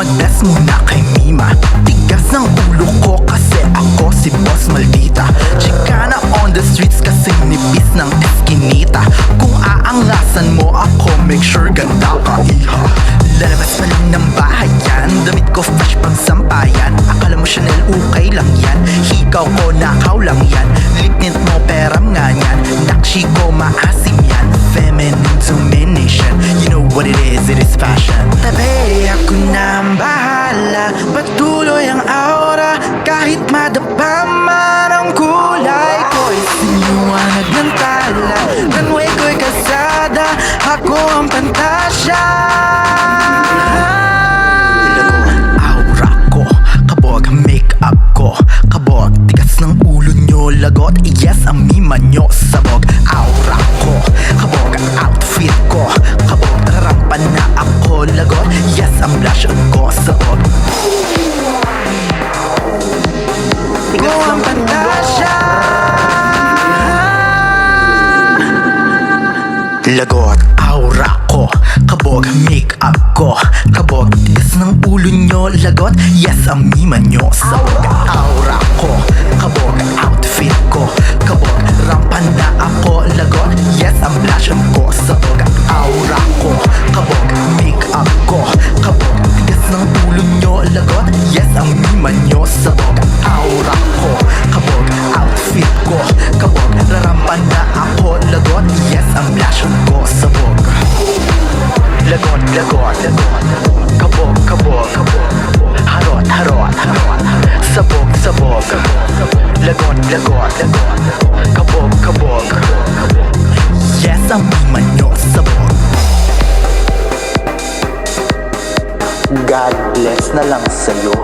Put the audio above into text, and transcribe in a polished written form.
mag-bless muna kay Mima. Tigas ng ulo ko kasi ako si Boss Maldita. Chicana on the streets kasi nibis ng eskinita. Kung aangasan mo ako, make sure ganda ka, iha. Lalabas pa lang ng bahay yan, damit ko fresh pang sampayan. Akala mo Chanel ukay lang yan, hikaw ko nakaw lang yan. Lip tint mo peram nga yan, nakshi ko maasim yan. Feminine domination, you know what it is fashion. Tabi ako na ang bahala, patuloy ang aura. Kahit madapa man ang kulay ko'y siniwanag ng tala. Runway ko'y kasada, ako ang pantasya. Aura ko, kabog make-up ko, kabog tigas ng ulo nyo, lagot yes ang Mima nyo sabog. Aura ko, kabog ang outfit ko, kabog rampa na ako, lagot yes ang blush ko sabog. Ko ang pantasya. Lagot, aura ko, kabog make-up ko, kabog tigas ng ulo nyo, lagot yes ang Mima nyo sabog. Aura ko, kabog outfit ko, kabog rampa na ako, lagot yes ang blush ko sabog. Aura ko, kabog make-up ko, kabog tigas ng ulo nyo, lagot yes ang Mima nyo sabog. Aura ko, kabog outfit ko, kabog rarampa na ako, lagot yes ang blush ko sabog. Lagot, lagot, kabog, kabog, harot, harot, sabog, sabog. Lagot, lagot, kabog, kabog, yes ang Mima nyo sabog. God bless na lang sa'yo.